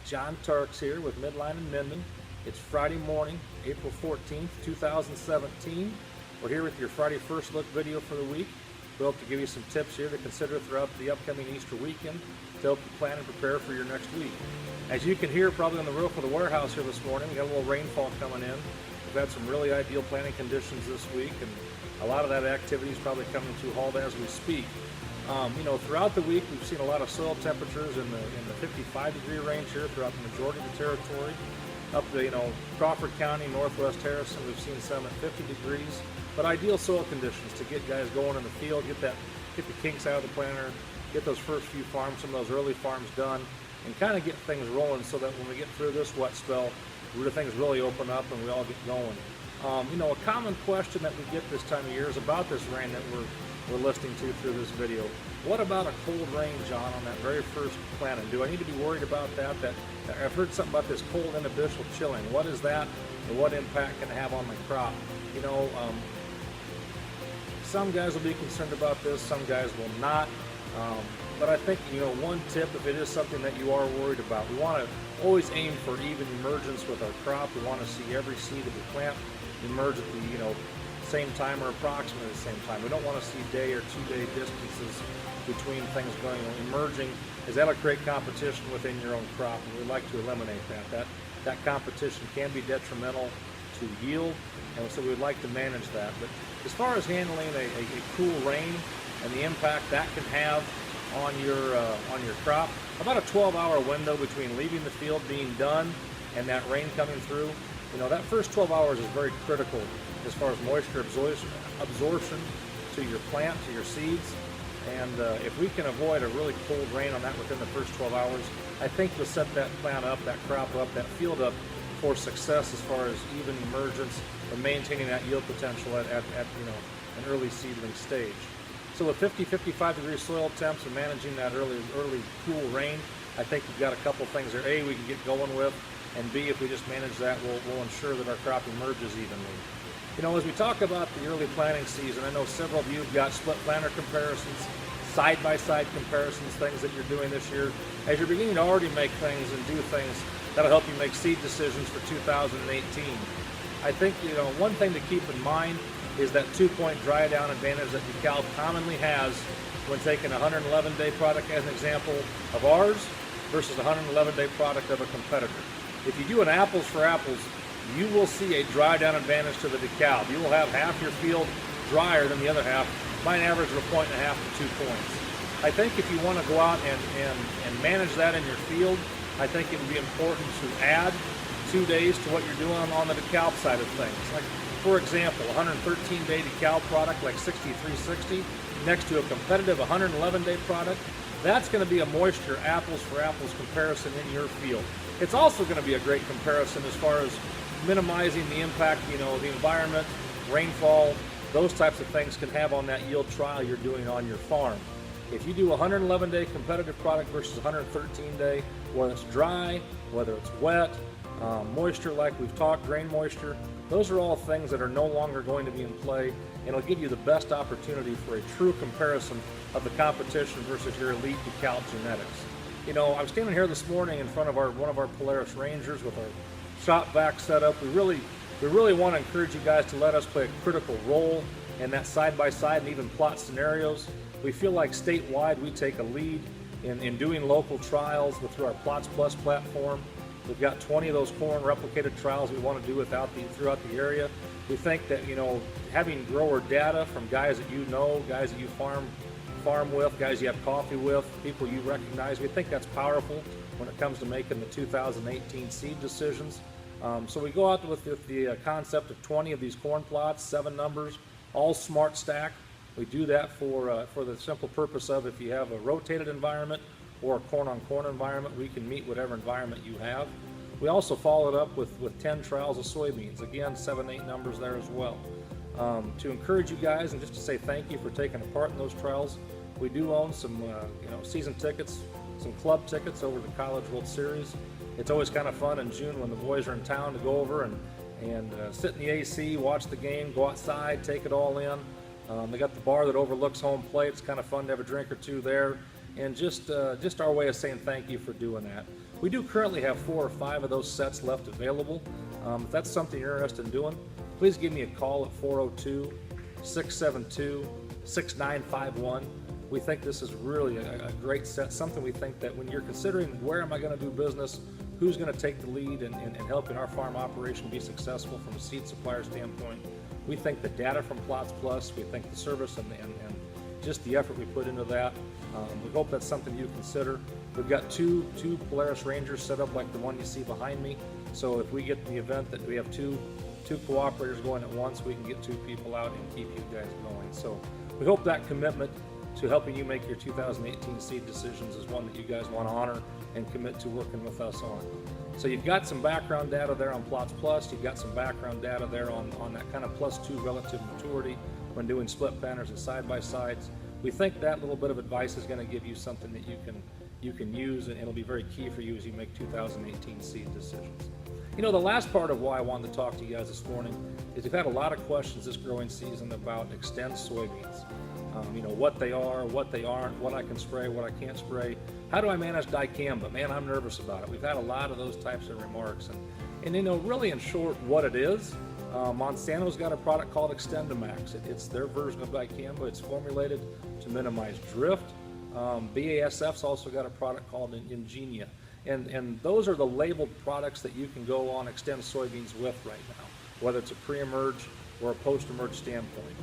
John Turks here with Midline and Minden. It's Friday morning, April 14th, 2017. We're here with your Friday First Look video for the week. We hope to give you some tips here to consider throughout the upcoming Easter weekend to help you plan and prepare for your next week. As you can hear probably on the roof of the warehouse here this morning, we got a little rainfall coming in. We've had some really ideal planting conditions this week, and a lot of that activity is probably coming to a halt as we speak. Throughout the week, we've seen a lot of soil temperatures in the 55-degree range here throughout the majority of the territory. Up to, Crawford County, Northwest Harrison, we've seen some at 50 degrees. But ideal soil conditions to get guys going in the field, get the kinks out of the planter, get those first few farms, some of those early farms done, and kind of get things rolling so that when we get through this wet spell, things really open up and we all get going. A common question that we get this time of year is about this rain that we're listening to through this video. What about a cold rain, John, on that very first planting? Do I need to be worried about that? I've heard something about this cold inhabitual chilling. What is that, and what impact can it have on my crop? Some guys will be concerned about this, some guys will not. But I think, one tip, if it is something that you are worried about, we want to always aim for even emergence with our crop. We want to see every seed of the plant emerge at the, same time or approximately the same time. We don't want to see day or 2-day distances between things going on. Emerging, as that'll create competition within your own crop, and we'd like to eliminate that. That competition can be detrimental to yield, and so we'd like to manage that. But as far as handling a cool rain and the impact that can have on your crop, about a 12-hour window between leaving the field, being done, and that rain coming through. That first 12 hours is very critical as far as moisture absorption to your plant, to your seeds. And if we can avoid a really cold rain on that within the first 12 hours, I think we'll set that plant up, that crop up, that field up for success as far as even emergence and maintaining that yield potential at an early seedling stage. So with 50-55 degree soil temps and managing that early cool rain, I think we've got a couple things there. A, we can get going with, and B, if we just manage that, we'll ensure that our crop emerges evenly. As we talk about the early planting season, I know several of you have got split planter comparisons, side-by-side comparisons, things that you're doing this year. As you're beginning to already make things and do things, that'll help you make seed decisions for 2018. I think, one thing to keep in mind is that 2-point dry down advantage that DeKalb commonly has when taking a 111-day product as an example of ours versus a 111-day product of a competitor. If you do an apples for apples, you will see a dry down advantage to the DeKalb. You will have half your field drier than the other half, by an average of 1.5 to 2 points. I think if you want to go out and manage that in your field, I think it would be important to add 2 days to what you're doing on the DeKalb side of things. Like, for example, a 113-day DeKalb product like 6360 next to a competitive 111-day product, that's going to be a moisture apples for apples comparison in your field. It's also going to be a great comparison as far as minimizing the impact, the environment, rainfall, those types of things can have on that yield trial you're doing on your farm. If you do a 111-day competitive product versus 113-day, whether it's dry, whether it's wet, moisture like we've talked, grain moisture, those are all things that are no longer going to be in play, and it'll give you the best opportunity for a true comparison of the competition versus your elite DeKalb genetics. I'm standing here this morning in front of one of our Polaris Rangers with our shop vac setup. We really want to encourage you guys to let us play a critical role in that side-by-side and even plot scenarios. We feel like statewide we take a lead in doing local trials through our Plots Plus platform. We've got 20 of those corn replicated trials we want to do throughout the area. We think that, having grower data from guys that guys that you farm with, guys you have coffee with, people you recognize, we think that's powerful when it comes to making the 2018 seed decisions. So we go out with the concept of 20 of these corn plots, 7 numbers, all smart stack. We do that for the simple purpose of if you have a rotated environment or a corn-on-corn environment, we can meet whatever environment you have. We also follow it up with 10 trials of soybeans. Again, 7, 8 numbers there as well. To encourage you guys and just to say thank you for taking a part in those trials. We do own some season tickets, some club tickets over the College World Series. It's always kind of fun in June when the boys are in town to go over and sit in the AC, watch the game, go outside, take it all in. They got the bar that overlooks home plate. It's kind of fun to have a drink or two there. And just our way of saying thank you for doing that. We do currently have 4 or 5 of those sets left available. If that's something you're interested in doing, please give me a call at 402-672-6951. We think this is really a great set, something we think that when you're considering where am I going to do business, who's going to take the lead in helping our farm operation be successful from a seed supplier standpoint, we think the data from Plots Plus, we think the service and just the effort we put into that, we hope that's something you consider. We've got two Polaris Rangers set up like the one you see behind me, so if we get in the event that we have two cooperators going at once, we can get 2 people out and keep you guys going. So we hope that commitment to helping you make your 2018 seed decisions is one that you guys want to honor and commit to working with us on. So you've got some background data there on Plots Plus, you've got some background data there on that kind of +2 relative maturity when doing split planters and side-by-sides. We think that little bit of advice is going to give you something that you can use, and it'll be very key for you as you make 2018 seed decisions. You know, the last part of why I wanted to talk to you guys this morning is we've had a lot of questions this growing season about Xtend soybeans. You know, what they are, what they aren't, what I can spray, what I can't spray. How do I manage dicamba? Man, I'm nervous about it. We've had a lot of those types of remarks. And you know, really in short, what it is, Monsanto's got a product called XtendiMax. It's their version of dicamba. It's formulated to minimize drift. BASF's also got a product called Ingenia. And those are the labeled products that you can go on Xtend soybeans with right now, whether it's a pre-emerge or a post-emerge standpoint.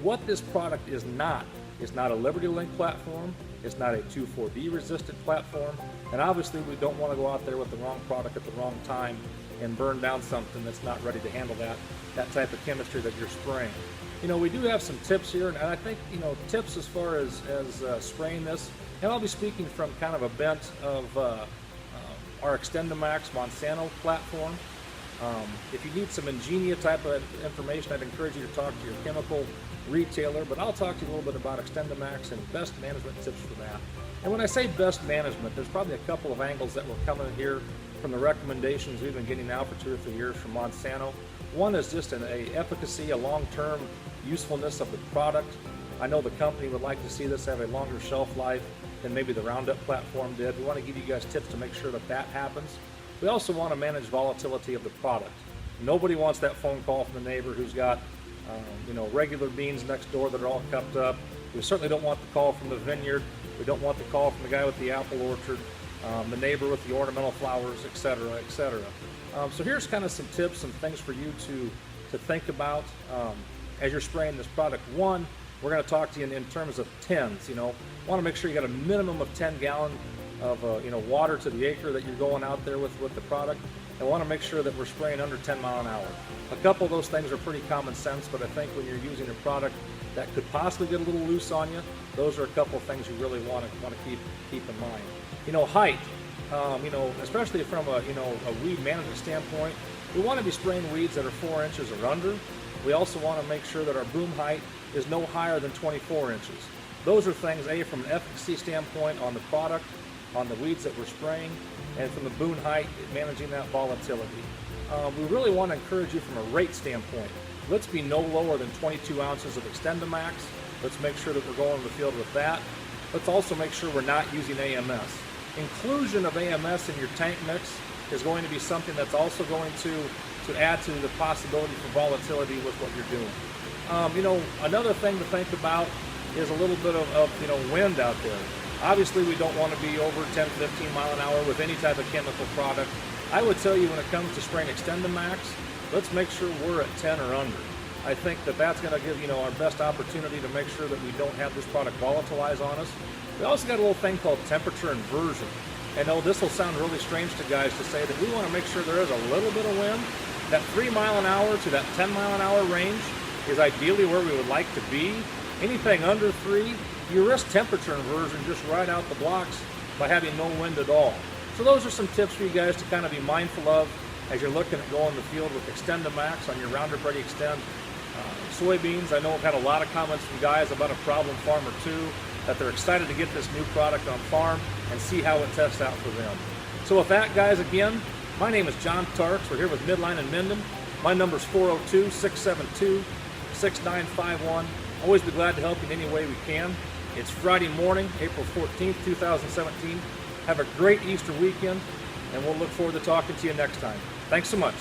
What this product is not a Liberty Link platform, it's not a 2,4-D resistant platform, and obviously we don't want to go out there with the wrong product at the wrong time and burn down something that's not ready to handle that type of chemistry that you're spraying. You know, we do have some tips here, and I think, you know, tips as far as spraying this, and I'll be speaking from kind of a bent of our XtendiMax Monsanto platform. If you need some Ingenia type of information, I'd encourage you to talk to your chemical retailer, but I'll talk to you a little bit about XtendiMax and best management tips for that. And when I say best management, there's probably a couple of angles that will come in here from the recommendations we've been getting now for 2 or 3 years from Monsanto. One is just a efficacy, a long-term usefulness of the product. I know the company would like to see this have a longer shelf life than maybe the Roundup platform did. We want to give you guys tips to make sure that happens. We also want to manage volatility of the product. Nobody wants that phone call from the neighbor who's got you know, regular beans next door that are all cupped up. We certainly don't want the call from the vineyard. We don't want the call from the guy with the apple orchard, the neighbor with the ornamental flowers, etc., etc. So here's kind of some tips and things for you to think about as you're spraying this product. One, we're going to talk to you in terms of tens. You know, want to make sure you got a minimum of 10 gallon of you know, water to the acre that you're going out there with the product. And want to make sure that we're spraying under 10 mile an hour. A couple of those things are pretty common sense, but I think when you're using a product that could possibly get a little loose on you, those are a couple of things you really want to keep in mind. You know, height. You know, especially from a weed management standpoint, we want to be spraying weeds that are 4 inches or under. We also want to make sure that our boom height is no higher than 24 inches. Those are things, from an efficacy standpoint on the product, on the weeds that we're spraying, and from the boom height, managing that volatility. We really want to encourage you from a rate standpoint. Let's be no lower than 22 ounces of XtendiMax. Let's make sure that we're going to the field with that. Let's also make sure we're not using AMS. Inclusion of AMS in your tank mix is going to be something that's also going to add to the possibility for volatility with what you're doing. You know, another thing to think about is a little bit of you know, wind out there. Obviously, we don't want to be over 10, 15 mile an hour with any type of chemical product. I would tell you when it comes to spraying XtendiMax, let's make sure we're at 10 or under. I think that's going to give, you know, our best opportunity to make sure that we don't have this product volatilize on us. We also got a little thing called temperature inversion. I know this will sound really strange to guys to say that we want to make sure there is a little bit of wind. That 3 mile an hour to that 10 mile an hour range is ideally where we would like to be. Anything under 3, you risk temperature inversion just right out the blocks by having no wind at all. So those are some tips for you guys to kind of be mindful of as you're looking at going the field with XtendiMax on your Roundup Ready Xtend soybeans. I know I've had a lot of comments from guys about a problem farm or two, that they're excited to get this new product on farm and see how it tests out for them. So with that, guys, again, my name is John Tarks. We're here with Midline and Minden. My number is 402-672-6951. Always be glad to help you in any way we can. It's Friday morning, April 14th, 2017. Have a great Easter weekend, and we'll look forward to talking to you next time. Thanks so much.